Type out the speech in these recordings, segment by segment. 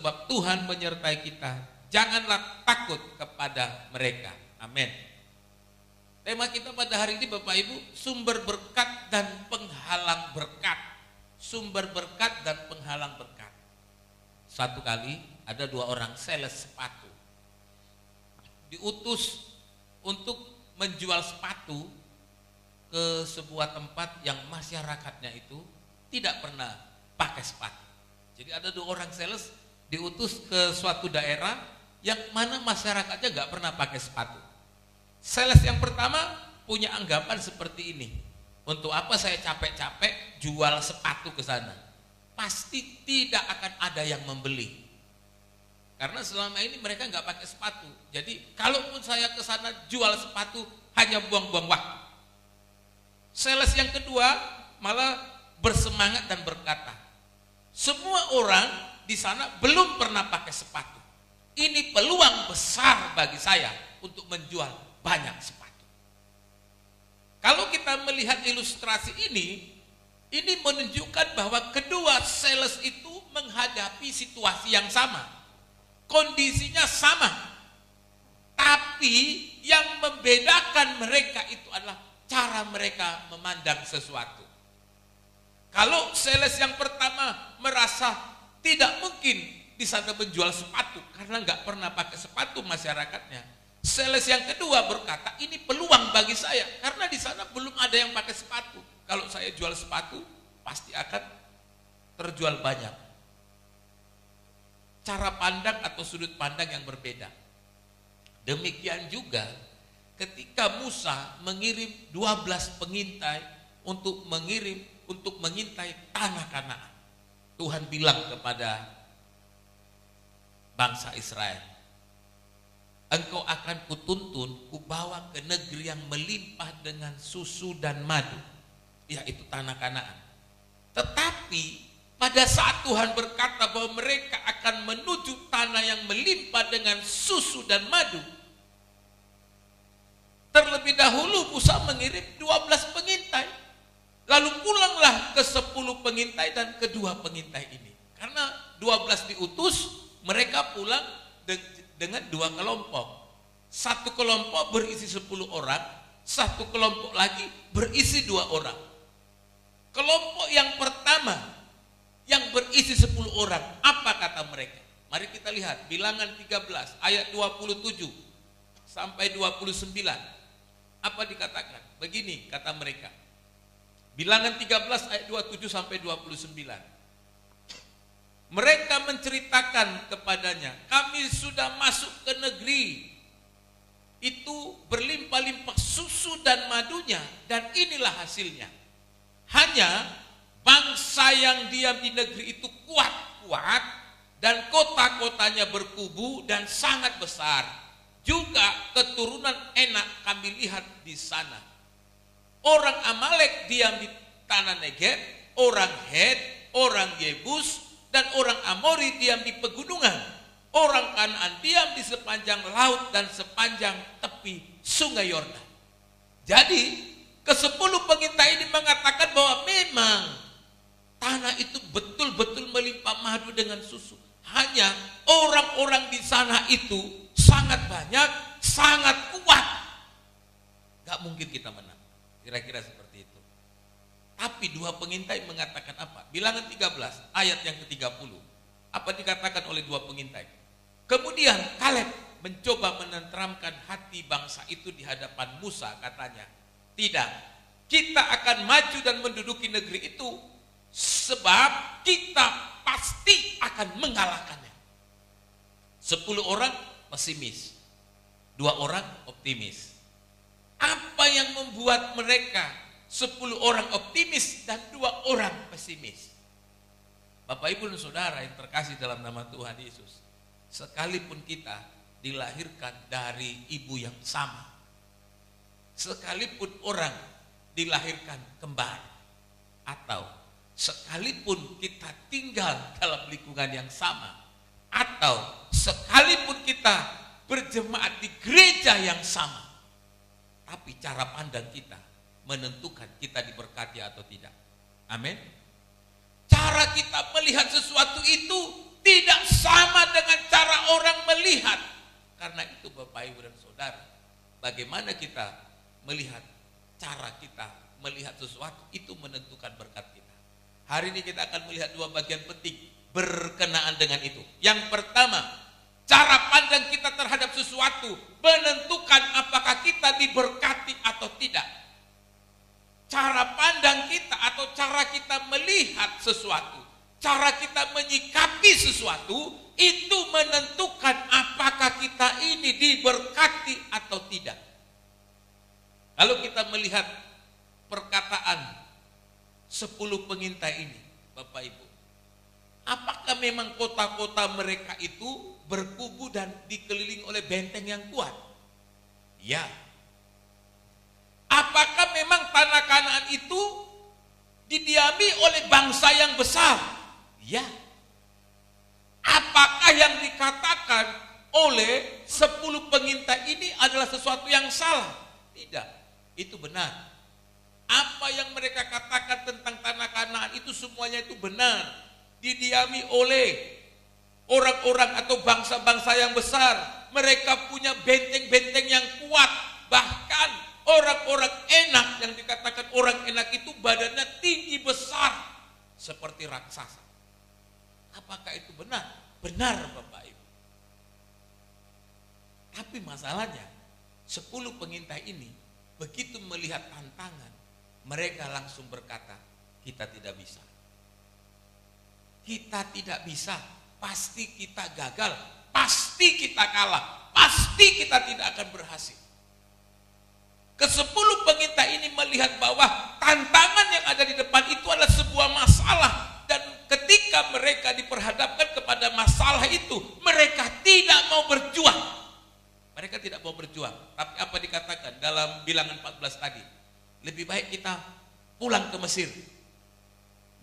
Sebab Tuhan menyertai kita. Janganlah takut kepada mereka. Amin. Tema kita pada hari ini Bapak Ibu, sumber berkat dan penghalang berkat. Sumber berkat dan penghalang berkat. Satu kali ada 2 orang sales sepatu. Diutus untuk menjual sepatu ke sebuah tempat yang masyarakatnya itu tidak pernah pakai sepatu. Jadi ada 2 orang sales diutus ke suatu daerah yang mana masyarakatnya nggak pernah pakai sepatu. Sales yang pertama punya anggapan seperti ini. Untuk apa saya capek-capek jual sepatu ke sana? Pasti tidak akan ada yang membeli. Karena selama ini mereka nggak pakai sepatu. Jadi kalaupun saya ke sana jual sepatu hanya buang-buang waktu. Sales yang kedua malah bersemangat dan berkata, semua orang di sana belum pernah pakai sepatu. Ini peluang besar bagi saya untuk menjual banyak sepatu. Kalau kita melihat ilustrasi ini menunjukkan bahwa kedua sales itu menghadapi situasi yang sama. Kondisinya sama. Tapi yang membedakan mereka itu adalah cara mereka memandang sesuatu. Kalau sales yang pertama merasa tidak mungkin di sana menjual sepatu karena nggak pernah pakai sepatu masyarakatnya. Sales yang kedua berkata, ini peluang bagi saya karena di sana belum ada yang pakai sepatu. Kalau saya jual sepatu pasti akan terjual banyak. Cara pandang atau sudut pandang yang berbeda. Demikian juga ketika Musa mengirim 12 pengintai untuk mengintai tanah Kanaan. Tuhan bilang kepada bangsa Israel, engkau akan kutuntun, kubawa ke negeri yang melimpah dengan susu dan madu, yaitu tanah Kanaan. Tetapi pada saat Tuhan berkata bahwa mereka akan menuju tanah yang melimpah dengan susu dan madu, terlebih dahulu Musa mengirim 12 pengintai. Lalu pulanglah ke 10 pengintai dan kedua pengintai ini. Karena 12 diutus, mereka pulang dengan 2 kelompok. Satu kelompok berisi 10 orang, satu kelompok lagi berisi 2 orang. Kelompok yang pertama yang berisi 10 orang, apa kata mereka? Mari kita lihat Bilangan 13 ayat 27 sampai 29. Apa dikatakan? Begini kata mereka. Bilangan 13 ayat 27 sampai 29. Mereka menceritakan kepadanya, kami sudah masuk ke negeri itu berlimpah-limpah susu dan madunya, dan inilah hasilnya. Hanya bangsa yang diam di negeri itu kuat-kuat dan kota-kotanya berkubu dan sangat besar. Juga keturunan enak kami lihat di sana. Orang Amalek diam di tanah Negeb, orang Het, orang Yebus, dan orang Amori diam di pegunungan. Orang Kanaan diam di sepanjang laut dan sepanjang tepi sungai Yordan. Jadi ke-10 pengintai ini mengatakan bahwa memang tanah itu betul-betul melimpah madu dengan susu. Hanya orang-orang di sana itu sangat banyak, sangat kuat. Gak mungkin kita menang. Kira-kira seperti itu. Tapi 2 pengintai mengatakan apa? Bilangan 13 ayat yang ke-30. Apa dikatakan oleh 2 pengintai? Kemudian Kaleb mencoba menenteramkan hati bangsa itu di hadapan Musa, katanya, tidak, kita akan maju dan menduduki negeri itu sebab kita pasti akan mengalahkannya. 10 orang pesimis, 2 orang optimis. Apa yang membuat mereka 10 orang optimis dan 2 orang pesimis? Bapak Ibu dan Saudara yang terkasih dalam nama Tuhan Yesus, sekalipun kita dilahirkan dari ibu yang sama, sekalipun orang dilahirkan kembar, atau sekalipun kita tinggal dalam lingkungan yang sama, atau sekalipun kita berjemaat di gereja yang sama, tapi cara pandang kita menentukan kita diberkati atau tidak. Amin. Cara kita melihat sesuatu itu tidak sama bagaimana kita melihat, cara kita melihat sesuatu itu menentukan berkat kita. Hari ini kita akan melihat dua bagian penting berkenaan dengan itu. Yang pertama, cara pandang kita terhadap sesuatu menentukan apakah kita diberkati atau tidak. Cara pandang kita atau cara kita melihat sesuatu, cara kita menyikapi sesuatu itu menentukan apakah kita ini diberkati atau tidak. Lalu kita melihat perkataan 10 pengintai ini, Bapak Ibu. Apakah memang kota-kota mereka itu berkubu dan dikelilingi oleh benteng yang kuat? Ya. Apakah memang tanah Kanaan itu didiami oleh bangsa yang besar? Ya. Apakah yang dikatakan oleh 10 pengintai ini adalah sesuatu yang salah? Tidak, itu benar. Apa yang mereka katakan tentang tanah Kanaan itu semuanya itu benar. Didiami oleh orang-orang atau bangsa-bangsa yang besar. Mereka punya benteng-benteng yang kuat. Bahkan orang-orang enak, yang dikatakan orang enak itu badannya tinggi besar seperti raksasa. Apakah itu benar? Benar, Bapak Ibu. Tapi masalahnya 10 pengintai ini begitu melihat tantangan, mereka langsung berkata, kita tidak bisa. Kita tidak bisa, pasti kita gagal, pasti kita kalah, pasti kita tidak akan berhasil. Ke-10 pengintai ini melihat bahwa tantangan yang ada di depan itu adalah sebuah masalah. Dan ketika mereka diperhadapkan kepada masalah itu, mereka tidak mau berjuang. Mereka tidak mau berjuang. Tapi apa dikatakan dalam Bilangan 14 tadi? Lebih baik kita pulang ke Mesir.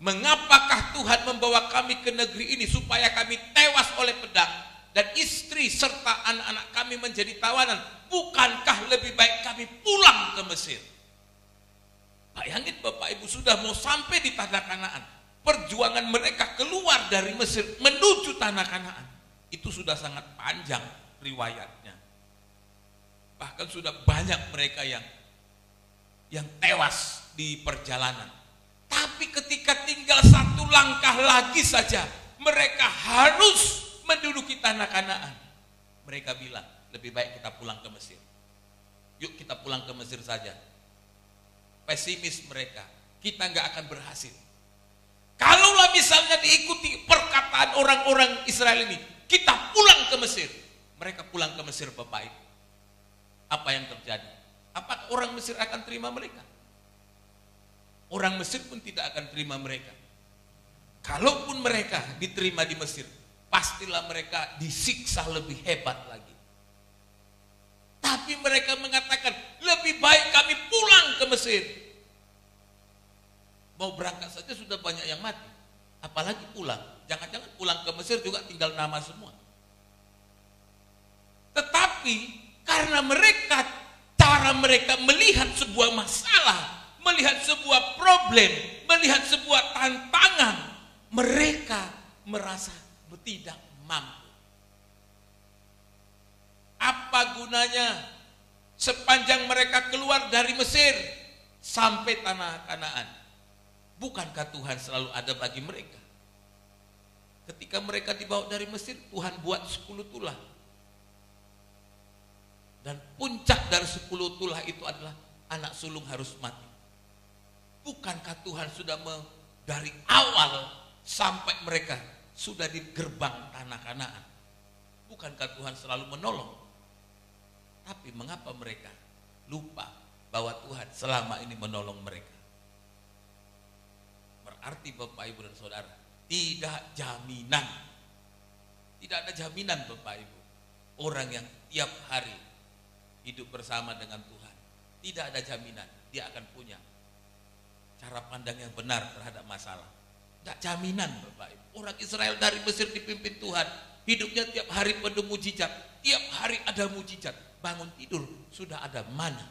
Mengapakah Tuhan membawa kami ke negeri ini supaya kami tewas oleh pedang dan istri serta anak-anak kami menjadi tawanan? Bukankah lebih baik kami pulang ke Mesir? Bayangin Bapak Ibu, sudah mau sampai di tanah Kanaan. Perjuangan mereka keluar dari Mesir menuju tanah Kanaan itu sudah sangat panjang riwayatnya. Bahkan sudah banyak mereka yang tewas di perjalanan. Tapi ketika tinggal satu langkah lagi saja, mereka harus menduduki tanah Kanaan. Mereka bilang, lebih baik kita pulang ke Mesir. Yuk kita pulang ke Mesir saja. Pesimis mereka, kita nggak akan berhasil. Kalaulah misalnya diikuti perkataan orang-orang Israel ini, kita pulang ke Mesir. Mereka pulang ke Mesir, Bapak Ibu. Apa yang terjadi? Apakah orang Mesir akan terima mereka? Orang Mesir pun tidak akan terima mereka. Kalaupun mereka diterima di Mesir, pastilah mereka disiksa lebih hebat lagi. Tapi mereka mengatakan, lebih baik kami pulang ke Mesir. Mau berangkat saja sudah banyak yang mati, apalagi pulang. Jangan-jangan pulang ke Mesir juga tinggal nama semua. Tetapi karena cara mereka melihat sebuah masalah, melihat sebuah problem, melihat sebuah tantangan, mereka merasa tidak mampu. Apa gunanya sepanjang mereka keluar dari Mesir sampai tanah Kanaan? Bukankah Tuhan selalu ada bagi mereka? Ketika mereka dibawa dari Mesir, Tuhan buat 10 tulah. Dan puncak dari 10 tulah itu adalah anak sulung harus mati. Bukankah Tuhan sudah dari awal sampai mereka sudah di gerbang tanah Kanaan? Bukankah Tuhan selalu menolong? Tapi mengapa mereka lupa bahwa Tuhan selama ini menolong mereka? Berarti Bapak Ibu dan Saudara, tidak jaminan. Tidak ada jaminan Bapak Ibu. Orang yang tiap hari hidup bersama dengan Tuhan, tidak ada jaminan dia akan punya cara pandang yang benar terhadap masalah. Tidak jaminan Bapak Ibu. Orang Israel dari Mesir dipimpin Tuhan, hidupnya tiap hari penuh mujizat, tiap hari ada mujizat. Bangun tidur sudah ada mana.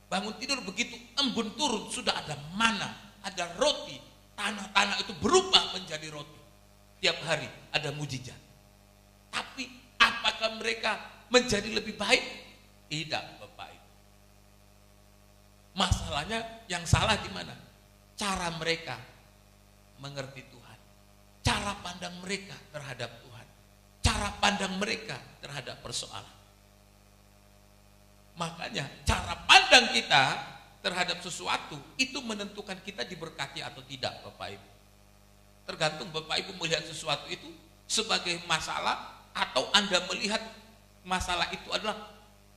Bangun tidur begitu embun turun sudah ada mana, ada roti, tanah-tanah itu berubah menjadi roti. Tiap hari ada mujizat. Tapi apakah mereka menjadi lebih baik? Tidak, Bapak Ibu. Masalahnya yang salah di mana? Cara mereka mengerti Tuhan, cara pandang mereka terhadap Tuhan, cara pandang mereka terhadap persoalan. Makanya cara pandang kita terhadap sesuatu itu menentukan kita diberkati atau tidak, Bapak Ibu. Tergantung Bapak Ibu melihat sesuatu itu sebagai masalah atau Anda melihat masalah itu adalah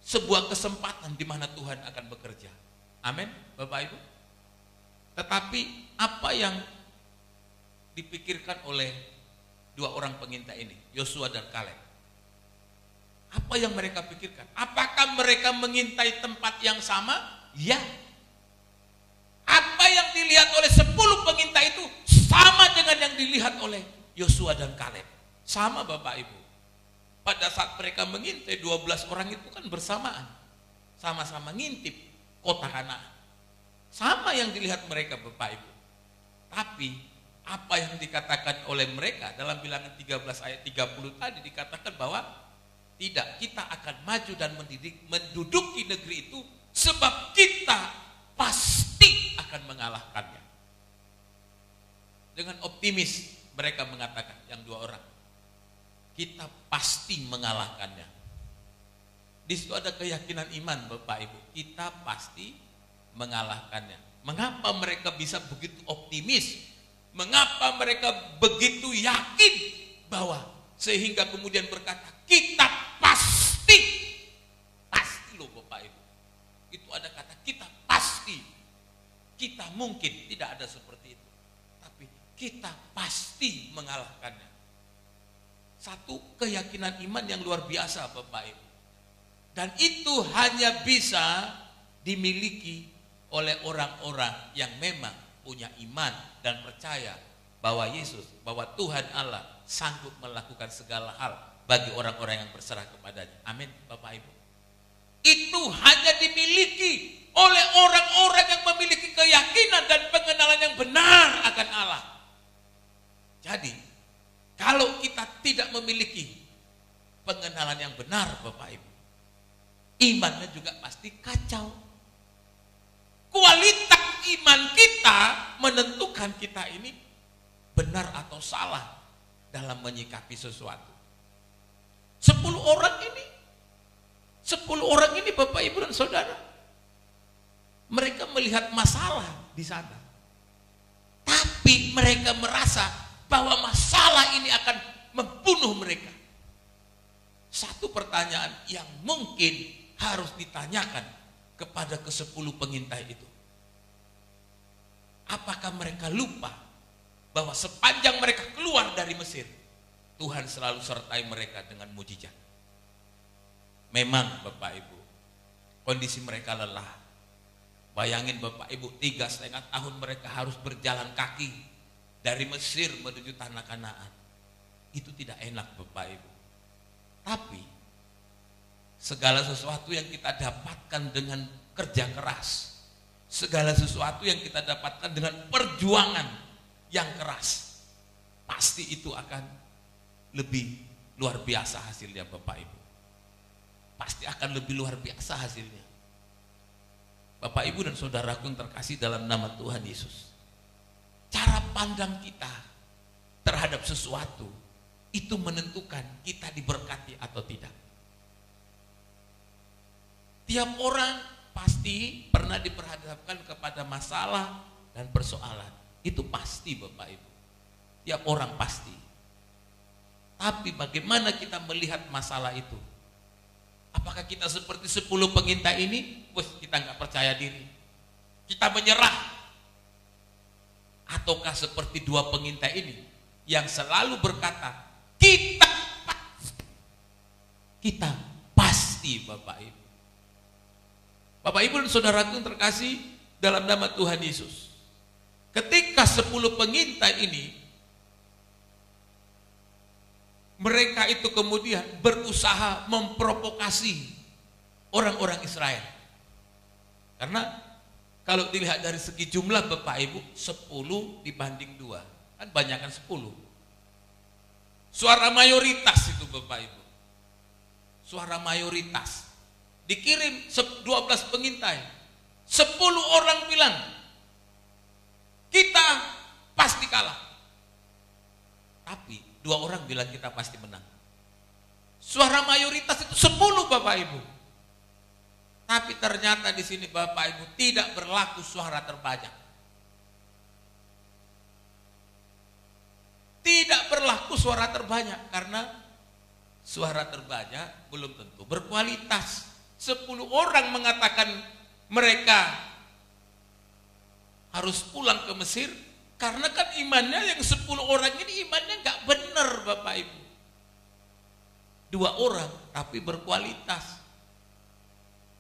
sebuah kesempatan di mana Tuhan akan bekerja. Amin, Bapak Ibu. Tetapi apa yang dipikirkan oleh dua orang pengintai ini, Yosua dan Kaleb? Apa yang mereka pikirkan? Apakah mereka mengintai tempat yang sama? Ya. Apa yang dilihat oleh 10 pengintai itu sama dengan yang dilihat oleh Yosua dan Kaleb. Sama, Bapak Ibu. Pada saat mereka mengintai 12 orang itu kan bersamaan. Sama-sama ngintip kota Kanaan. Sama yang dilihat mereka, Bapak Ibu. Tapi apa yang dikatakan oleh mereka dalam Bilangan 13 ayat 30 tadi dikatakan bahwa tidak, kita akan maju dan menduduki negeri itu sebab kita pasti akan mengalahkannya. Dengan optimis mereka mengatakan, yang dua orang, kita pasti mengalahkannya. Di situ ada keyakinan iman, Bapak Ibu, kita pasti mengalahkannya. Mengapa mereka bisa begitu optimis? Mengapa mereka begitu yakin bahwa sehingga kemudian berkata, kita pasti loh Bapak Ibu. Itu ada kata kita pasti. Kita mungkin tidak ada seperti itu, tapi kita pasti mengalahkannya. Satu keyakinan iman yang luar biasa, Bapak Ibu. Dan itu hanya bisa dimiliki oleh orang-orang yang memang punya iman dan percaya bahwa Yesus, bahwa Tuhan Allah sanggup melakukan segala hal bagi orang-orang yang berserah kepadanya. Amin, Bapak Ibu. Itu hanya dimiliki oleh orang-orang yang memiliki keyakinan dan pengenalan yang benar akan Allah. Jadi, kalau kita tidak memiliki pengenalan yang benar, Bapak Ibu, imannya juga pasti kacau. Kualitas iman kita menentukan kita ini benar atau salah dalam menyikapi sesuatu. 10 orang ini Bapak Ibu dan Saudara, mereka melihat masalah di sana, tapi mereka merasa bahwa masalah ini akan membunuh mereka. Satu pertanyaan yang mungkin harus ditanyakan kepada ke-10 pengintai itu, apakah mereka lupa bahwa sepanjang mereka keluar dari Mesir, Tuhan selalu sertai mereka dengan mujizat? Memang Bapak Ibu, kondisi mereka lelah. Bayangin Bapak Ibu, 3,5 tahun mereka harus berjalan kaki dari Mesir menuju tanah Kanaan. Itu tidak enak Bapak Ibu. Tapi segala sesuatu yang kita dapatkan dengan kerja keras, segala sesuatu yang kita dapatkan dengan perjuangan yang keras, pasti itu akan lebih luar biasa hasilnya Bapak Ibu. Pasti akan lebih luar biasa hasilnya. Bapak Ibu dan saudaraku yang terkasih dalam nama Tuhan Yesus, cara pandang kita terhadap sesuatu itu menentukan kita diberkati atau tidak. Tiap orang pasti pernah diperhadapkan kepada masalah dan persoalan. Itu pasti Bapak Ibu. Tiap orang pasti. Tapi bagaimana kita melihat masalah itu? Apakah kita seperti 10 pengintai ini? Kita nggak percaya diri, kita menyerah. Ataukah seperti 2 pengintai ini yang selalu berkata, kita pasti Bapak Ibu. Bapak Ibu dan saudaraku yang terkasih dalam nama Tuhan Yesus, ketika 10 pengintai ini, mereka itu kemudian berusaha memprovokasi orang-orang Israel. Karena kalau dilihat dari segi jumlah Bapak Ibu, 10 dibanding 2, kan banyakkan 10. Suara mayoritas itu Bapak Ibu. Suara mayoritas. dikirim 12 pengintai. 10 orang bilang, kita pasti kalah. Tapi 2 orang bilang kita pasti menang. Suara mayoritas itu 10, Bapak Ibu. Tapi ternyata di sini Bapak Ibu tidak berlaku suara terbanyak. Tidak berlaku suara terbanyak karena suara terbanyak belum tentu berkualitas. 10 orang mengatakan mereka harus pulang ke Mesir karena kan imannya yang 10 orang ini imannya nggak benar, Bapak Ibu. 2 orang tapi berkualitas.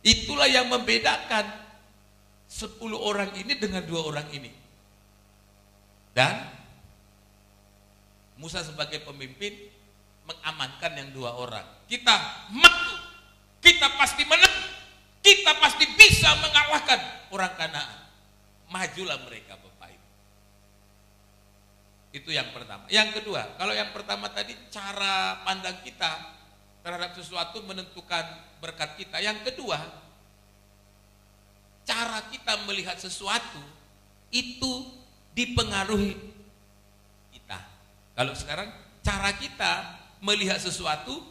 Itulah yang membedakan 10 orang ini dengan 2 orang ini. Dan Musa sebagai pemimpin mengamankan yang 2 orang. Kita maju, kita pasti menang, kita pasti bisa mengalahkan orang Kanaan. Majulah mereka, Bapak Ibu. Itu yang pertama. Yang kedua, kalau yang pertama tadi cara pandang kita terhadap sesuatu menentukan berkat kita. Yang kedua, cara kita melihat sesuatu itu dipengaruhi kita. Kalau sekarang cara kita melihat sesuatu,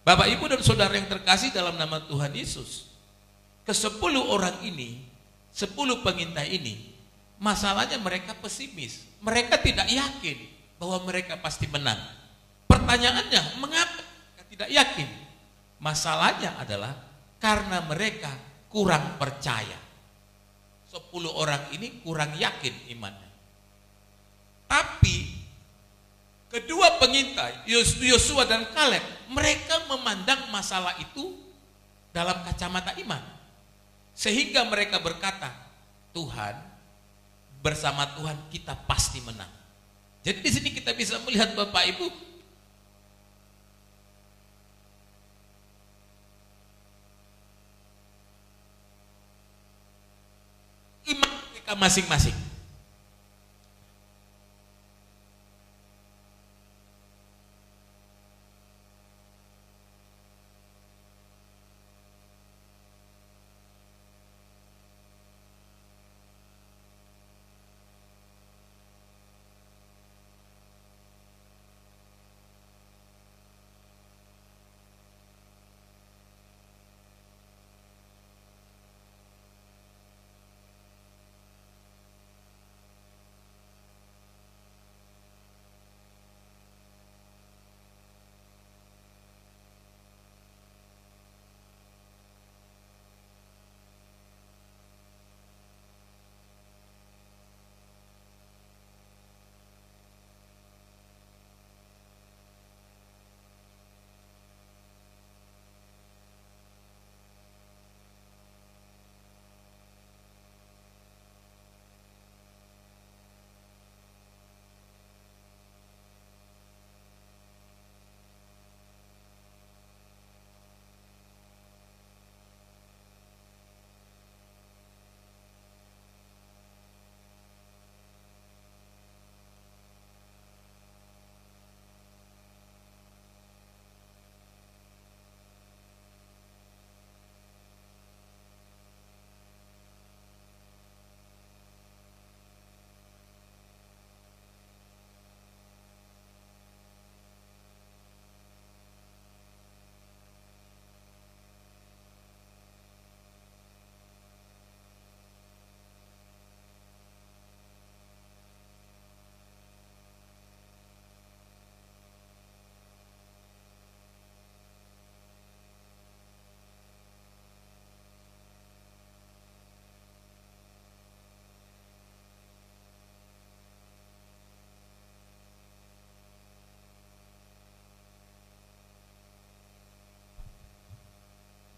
Bapak Ibu dan Saudara yang terkasih dalam nama Tuhan Yesus, ke-10 orang ini, 10 pengintai ini, masalahnya mereka pesimis. Mereka tidak yakin bahwa mereka pasti menang. Pertanyaannya, mengapa mereka tidak yakin? Masalahnya adalah karena mereka kurang percaya. 10 orang ini kurang yakin imannya. Tapi kedua pengintai, Yosua dan Kaleb, mereka memandang masalah itu dalam kacamata iman. Sehingga mereka berkata, Tuhan, bersama Tuhan kita pasti menang. Jadi di sini kita bisa melihat Bapak Ibu, iman mereka masing-masing.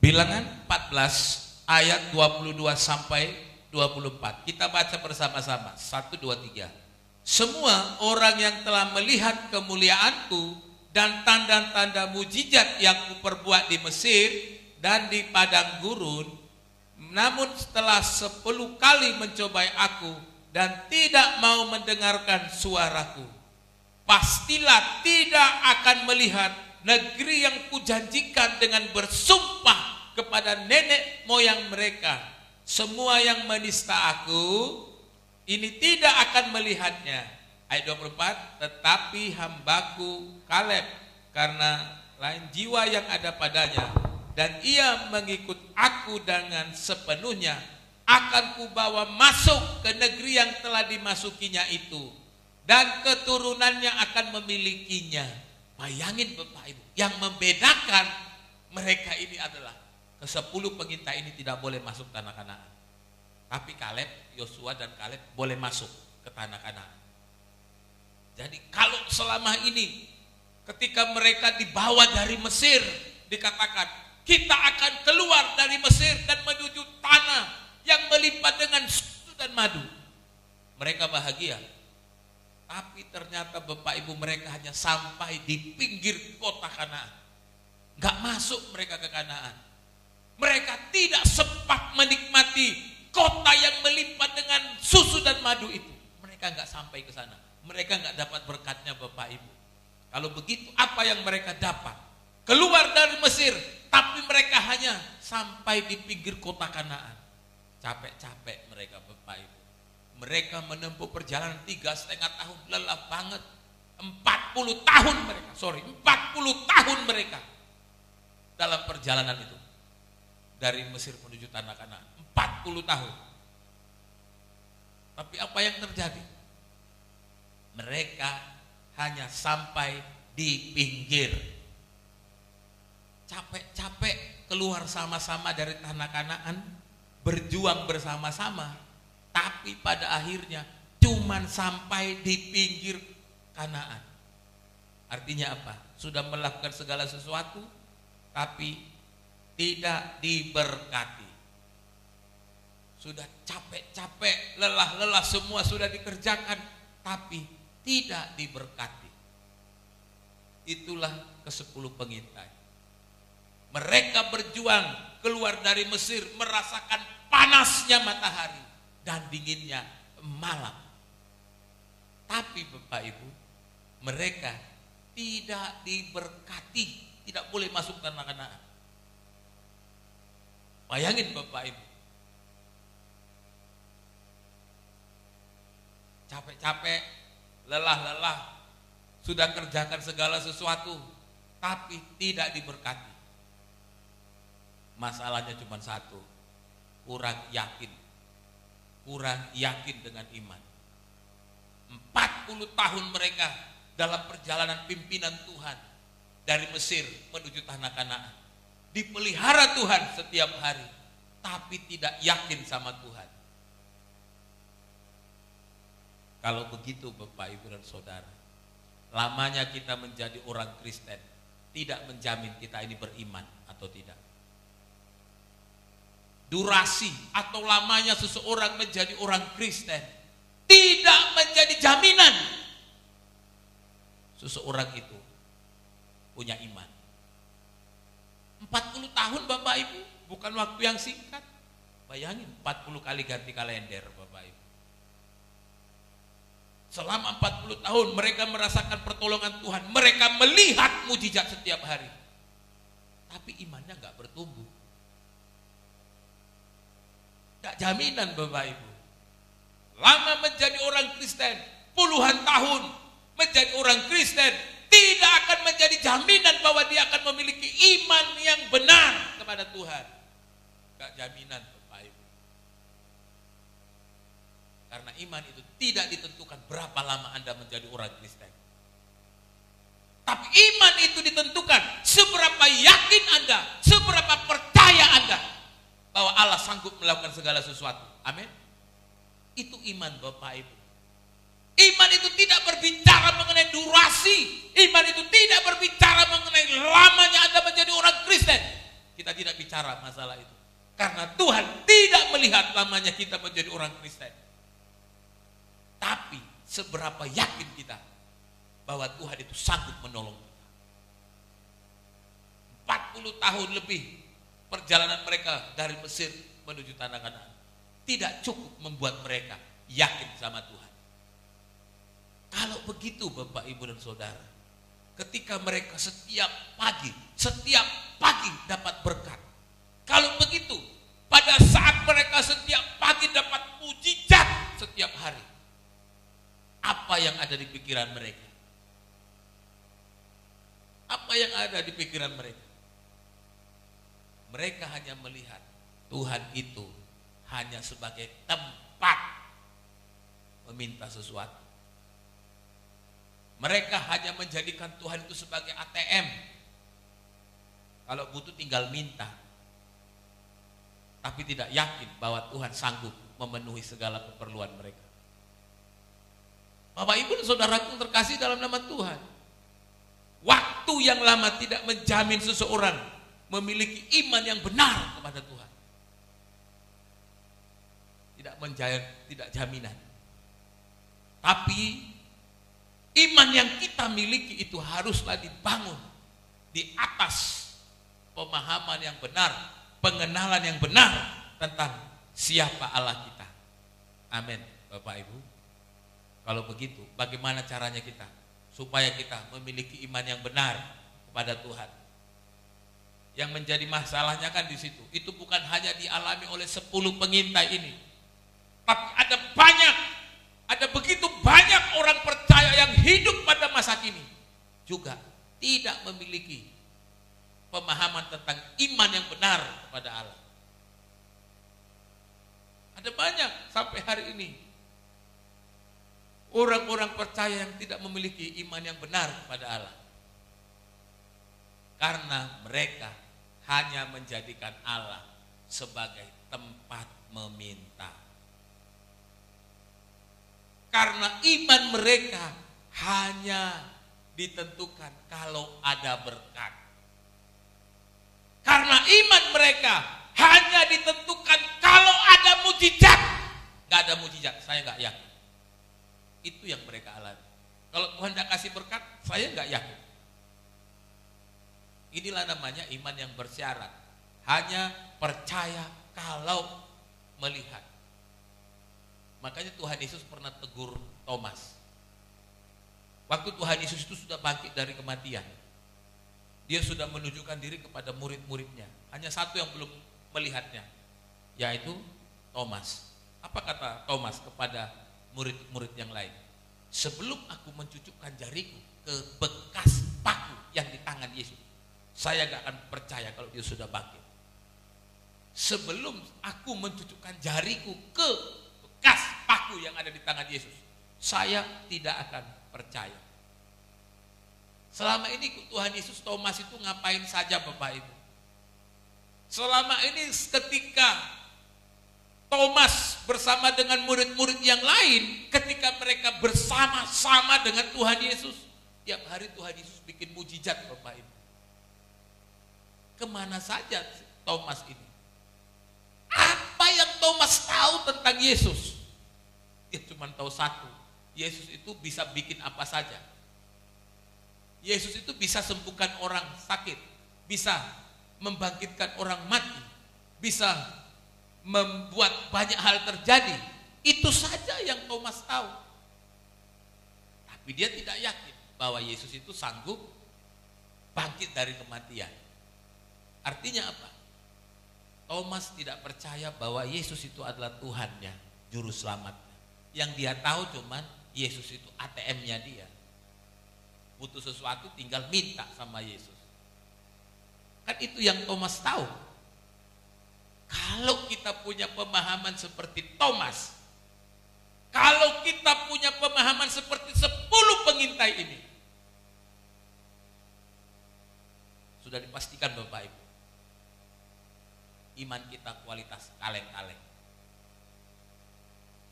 Bilangan 14 ayat 22 sampai 24. Kita baca bersama-sama. 1, 2, 3. Semua orang yang telah melihat kemuliaanku dan tanda-tanda mujizat yang kuperbuat di Mesir dan di padang gurun, namun setelah 10 kali mencobai aku dan tidak mau mendengarkan suaraku, pastilah tidak akan melihat negeri yang kujanjikan dengan bersumpah kepada nenek moyang mereka. Semua yang menista aku, ini tidak akan melihatnya. Ayat 24, tetapi hambaku Kaleb, karena lain jiwa yang ada padanya, dan ia mengikut aku dengan sepenuhnya, akan kubawa masuk ke negeri yang telah dimasukinya itu, dan keturunannya akan memilikinya. Bayangin Bapak Ibu, yang membedakan mereka ini adalah ke-10 pengintai ini tidak boleh masuk tanah Kanaan. Tapi Kaleb, Yosua dan Kaleb boleh masuk ke tanah Kanaan. Jadi kalau selama ini ketika mereka dibawa dari Mesir, dikatakan kita akan keluar dari Mesir dan menuju tanah yang melimpah dengan susu dan madu, mereka bahagia. Tapi ternyata Bapak Ibu, mereka hanya sampai di pinggir kota Kanaan, gak masuk mereka ke Kanaan. Mereka tidak sempat menikmati kota yang melimpah dengan susu dan madu itu. Mereka gak sampai ke sana. Mereka gak dapat berkatnya Bapak Ibu. Kalau begitu, apa yang mereka dapat? Keluar dari Mesir, tapi mereka hanya sampai di pinggir kota Kanaan. Capek-capek mereka Bapak Ibu. Mereka menempuh perjalanan 3,5 tahun, lelah banget. 40 tahun mereka dalam perjalanan itu. Dari Mesir menuju tanah Kanaan. 40 tahun. Tapi apa yang terjadi? Mereka hanya sampai di pinggir. Capek-capek keluar sama-sama dari tanah Kanaan, berjuang bersama-sama, tapi pada akhirnya cuman sampai di pinggir Kanaan. Artinya apa? Sudah melakukan segala sesuatu, tapi tidak diberkati. Sudah capek-capek, lelah-lelah semua sudah dikerjakan, tapi tidak diberkati. Itulah ke-10 pengintai. Mereka berjuang keluar dari Mesir, merasakan panasnya matahari dan dinginnya malam. Tapi Bapak Ibu, mereka tidak diberkati, tidak boleh masuk tanah Kanaan. Bayangin Bapak Ibu, capek-capek, lelah-lelah, sudah kerjakan segala sesuatu, tapi tidak diberkati. Masalahnya cuma satu, kurang yakin dengan iman. 40 tahun mereka dalam perjalanan pimpinan Tuhan dari Mesir menuju tanah Kanaan, dipelihara Tuhan setiap hari, tapi tidak yakin sama Tuhan. Kalau begitu Bapak Ibu dan Saudara, lamanya kita menjadi orang Kristen tidak menjamin kita ini beriman atau tidak. Durasi atau lamanya seseorang menjadi orang Kristen tidak menjadi jaminan seseorang itu punya iman. 40 tahun Bapak Ibu, bukan waktu yang singkat. Bayangin 40 kali ganti kalender Bapak Ibu. Selama 40 tahun mereka merasakan pertolongan Tuhan, mereka melihat mujizat setiap hari, tapi imannya gak bertumbuh. Gak jaminan Bapak Ibu. Lama menjadi orang Kristen, puluhan tahun menjadi orang Kristen, tidak akan menjadi jaminan bahwa dia akan memiliki iman yang benar kepada Tuhan. Gak jaminan Bapak Ibu. Karena iman itu tidak ditentukan berapa lama Anda menjadi orang Kristen. Tapi iman itu ditentukan seberapa yakin Anda, seberapa percaya Anda bahwa Allah sanggup melakukan segala sesuatu. Amin. Itu iman Bapak Ibu. Iman itu tidak berbicara mengenai durasi. Iman itu tidak berbicara mengenai lamanya Anda menjadi orang Kristen. Kita tidak bicara masalah itu. Karena Tuhan tidak melihat lamanya kita menjadi orang Kristen. Tapi seberapa yakin kita bahwa Tuhan itu sanggup menolong kita. 40 tahun lebih perjalanan mereka dari Mesir menuju tanah Kanaan tidak cukup membuat mereka yakin sama Tuhan. Kalau begitu Bapak Ibu dan Saudara, ketika mereka setiap pagi dapat berkat. Kalau begitu, pada saat mereka setiap pagi dapat mujizat setiap hari, apa yang ada di pikiran mereka? Apa yang ada di pikiran mereka? Mereka hanya melihat Tuhan itu hanya sebagai tempat meminta sesuatu. Mereka hanya menjadikan Tuhan itu sebagai ATM. Kalau butuh tinggal minta. Tapi tidak yakin bahwa Tuhan sanggup memenuhi segala keperluan mereka. Bapak Ibu dan saudaraku terkasih dalam nama Tuhan, waktu yang lama tidak menjamin seseorang memiliki iman yang benar kepada Tuhan. Tidak jaminan. Tapi iman yang kita miliki itu haruslah dibangun di atas pemahaman yang benar, pengenalan yang benar tentang siapa Allah kita. Amin, Bapak Ibu. Kalau begitu, bagaimana caranya kita supaya kita memiliki iman yang benar kepada Tuhan? Yang menjadi masalahnya kan di situ. Itu bukan hanya dialami oleh 10 pengintai ini, tapi ada begitu banyak orang percaya yang hidup pada masa kini juga tidak memiliki pemahaman tentang iman yang benar kepada Allah. Ada banyak sampai hari ini orang-orang percaya yang tidak memiliki iman yang benar kepada Allah, karena mereka hanya menjadikan Allah sebagai tempat meminta. Karena iman mereka hanya ditentukan kalau ada berkat. Karena iman mereka hanya ditentukan kalau ada mujizat. Gak ada mujizat, saya gak yakin. Itu yang mereka alami. Kalau Tuhan tidak kasih berkat, saya gak yakin. Inilah namanya iman yang bersyarat. Hanya percaya kalau melihat. Makanya Tuhan Yesus pernah tegur Thomas. Waktu Tuhan Yesus itu sudah bangkit dari kematian, dia sudah menunjukkan diri kepada murid-muridnya. Hanya satu yang belum melihatnya, yaitu Thomas. Apa kata Thomas kepada murid-murid yang lain? Sebelum aku mencucukkan jariku ke bekas paku yang di tangan Yesus, saya gak akan percaya kalau dia sudah bangkit. Sebelum aku mencucukkan jariku ke bekas paku yang ada di tangan Yesus, saya tidak akan percaya. Selama ini Tuhan Yesus Thomas itu ngapain saja Bapak Ibu? Selama ini ketika Thomas bersama dengan murid-murid yang lain, ketika mereka bersama-sama dengan Tuhan Yesus, tiap hari Tuhan Yesus bikin mujizat Bapak Ibu. Kemana saja Thomas ini? Apa yang Thomas tahu tentang Yesus? Dia cuma tahu satu, Yesus itu bisa bikin apa saja. Yesus itu bisa sembuhkan orang sakit, bisa membangkitkan orang mati, bisa membuat banyak hal terjadi. Itu saja yang Thomas tahu. Tapi dia tidak yakin bahwa Yesus itu sanggup bangkit dari kematian. Artinya apa? Thomas tidak percaya bahwa Yesus itu adalah Tuhannya, juru selamatnya. Yang dia tahu cuman Yesus itu ATM-nya dia. Butuh sesuatu tinggal minta sama Yesus. Kan itu yang Thomas tahu. Kalau kita punya pemahaman seperti Thomas, kalau kita punya pemahaman seperti 10 pengintai ini, sudah dipastikan Bapak Ibu, iman kita kualitas kaleng-kaleng.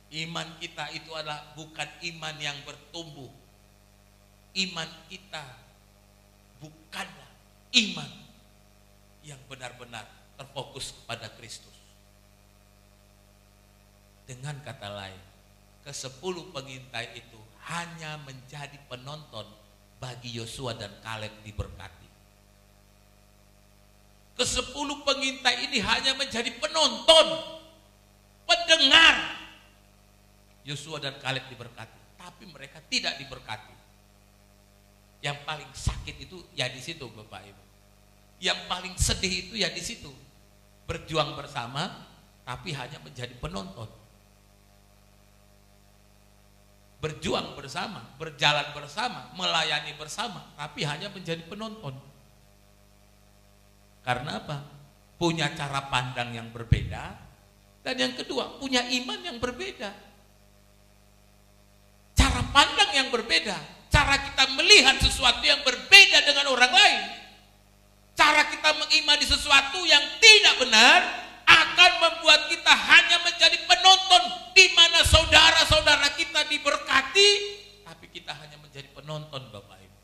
Iman kita itu adalah bukan iman yang bertumbuh. Iman kita bukanlah iman yang benar-benar terfokus kepada Kristus. Dengan kata lain, ke-10 pengintai itu hanya menjadi penonton bagi Yosua dan Kaleb diberkati. Ke-10 pengintai ini hanya menjadi penonton, pendengar Yosua dan Kaleb diberkati, tapi mereka tidak diberkati. Yang paling sakit itu ya di situ Bapak Ibu. Yang paling sedih itu ya di situ. Berjuang bersama tapi hanya menjadi penonton. Berjuang bersama, berjalan bersama, melayani bersama, tapi hanya menjadi penonton. Karena apa? Punya cara pandang yang berbeda, dan yang kedua, punya iman yang berbeda. Cara pandang yang berbeda, cara kita melihat sesuatu yang berbeda dengan orang lain. Cara kita mengimani sesuatu yang tidak benar akan membuat kita hanya menjadi penonton, di mana saudara-saudara kita diberkati, tapi kita hanya menjadi penonton Bapak Ibu.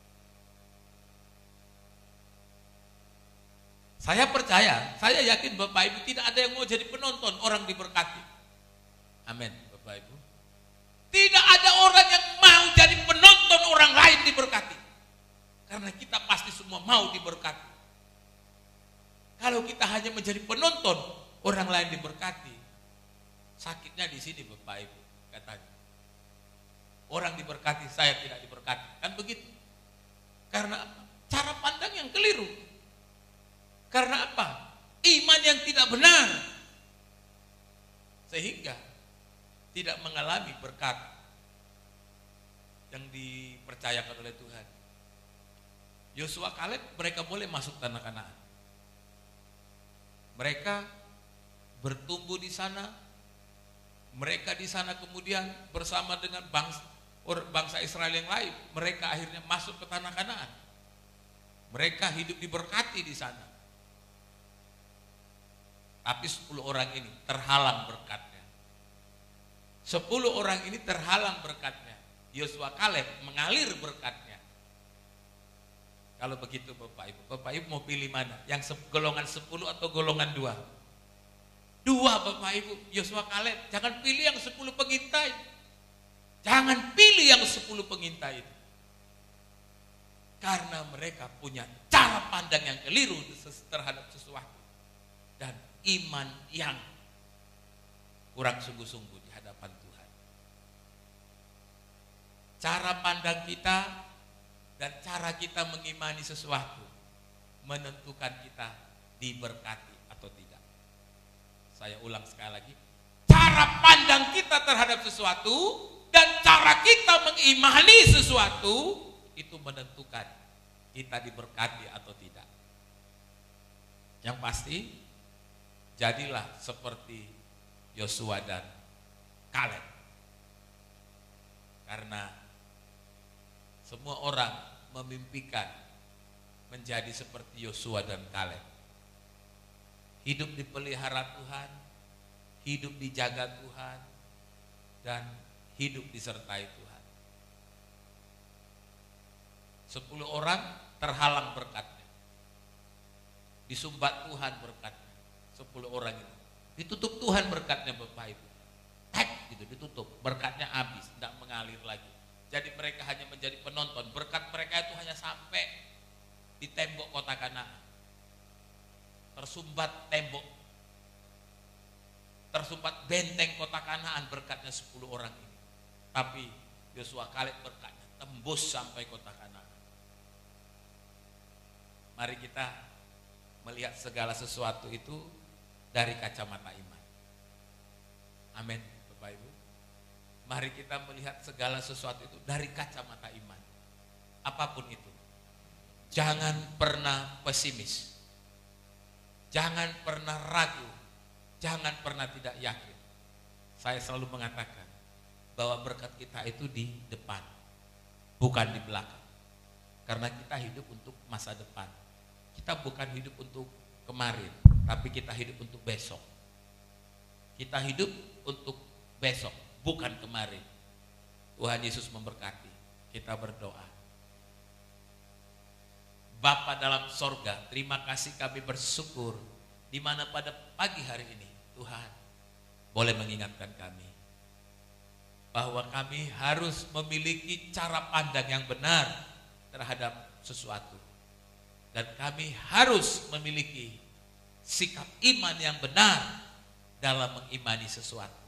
Saya percaya, saya yakin Bapak Ibu tidak ada yang mau jadi penonton orang diberkati. Amin Bapak Ibu. Tidak ada orang yang mau jadi penonton orang lain diberkati. Karena kita pasti semua mau diberkati. Kalau kita hanya menjadi penonton orang lain diberkati, sakitnya di sini Bapak Ibu katanya. Orang diberkati, saya tidak diberkati, kan begitu? Karena apa? Cara pandang yang keliru. Karena apa? Iman yang tidak benar, sehingga tidak mengalami berkat yang dipercayakan oleh Tuhan. Yosua, Kaleb, mereka boleh masuk tanah Kanaan. Mereka bertumbuh di sana. Mereka di sana kemudian bersama dengan bangsa Israel yang lain, mereka akhirnya masuk ke tanah Kanaan. Mereka hidup diberkati di sana. Tapi 10 orang ini terhalang berkatnya. 10 orang ini terhalang berkatnya. Yosua, Kaleb mengalir berkatnya. Kalau begitu Bapak Ibu mau pilih mana? Yang golongan 10 atau golongan 2? 2 Bapak Ibu, Yosua, Kaleb. Jangan pilih yang 10 pengintai. Jangan pilih yang 10 pengintai itu. Karena mereka punya cara pandang yang keliru terhadap sesuatu. Dan iman yang kurang sungguh-sungguh di hadapan Tuhan. Cara pandang kita dan cara kita mengimani sesuatu menentukan kita diberkati atau tidak. Saya ulang sekali lagi. Cara pandang kita terhadap sesuatu dan cara kita mengimani sesuatu itu menentukan kita diberkati atau tidak. Yang pasti, jadilah seperti Yosua dan Kaleb. Karena semua orang memimpikan menjadi seperti Yosua dan Kaleb. Hidup dipelihara Tuhan, hidup dijaga Tuhan, dan hidup disertai Tuhan. 10 orang terhalang berkatnya. Disumbat Tuhan berkatnya. 10 orang itu. Ditutup Tuhan berkatnya Bapak Ibu. Gitu ditutup, berkatnya habis, tidak mengalir lagi. Jadi mereka hanya menjadi penonton. Berkat mereka itu hanya sampai di tembok kota Kanaan. Tersumbat tembok, tersumbat benteng kota Kanaan berkatnya 10 orang ini. Tapi Yosua, Kaleb berkatnya tembus sampai kota Kanaan. Mari kita melihat segala sesuatu itu dari kacamata iman. Amin Bapak Ibu. Mari kita melihat segala sesuatu itu dari kacamata iman. Apapun itu. Jangan pernah pesimis. Jangan pernah ragu. Jangan pernah tidak yakin. Saya selalu mengatakan bahwa berkat kita itu di depan, bukan di belakang. Karena kita hidup untuk masa depan. Kita bukan hidup untuk kemarin, tapi kita hidup untuk besok. Kita hidup untuk besok, bukan kemarin. Tuhan Yesus memberkati. Kita berdoa. Bapa dalam sorga, terima kasih kami bersyukur di mana pada pagi hari ini Tuhan boleh mengingatkan kami bahwa kami harus memiliki cara pandang yang benar terhadap sesuatu, dan kami harus memiliki sikap iman yang benar dalam mengimani sesuatu.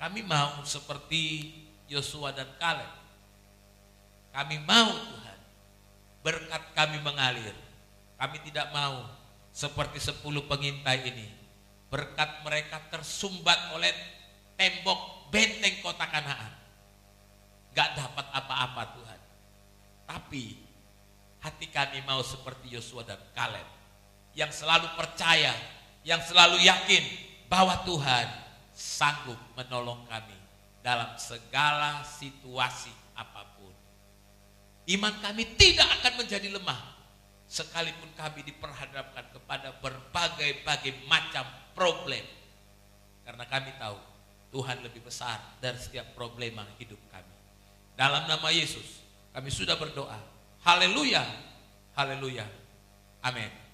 Kami mau seperti Yosua dan Kaleb. Kami mau Tuhan kami mengalir. Kami tidak mau seperti 10 pengintai ini. Berkat mereka tersumbat oleh tembok benteng kota Kanaan. Gak dapat apa-apa Tuhan. Tapi hati kami mau seperti Yosua dan Kaleb. Yang selalu percaya, yang selalu yakin bahwa Tuhan sanggup menolong kami dalam segala situasi apapun. Iman kami tidak akan menjadi lemah sekalipun kami diperhadapkan kepada berbagai macam problem. Karena kami tahu Tuhan lebih besar dari setiap problema hidup kami. Dalam nama Yesus kami sudah berdoa. Haleluya. Haleluya. Amin.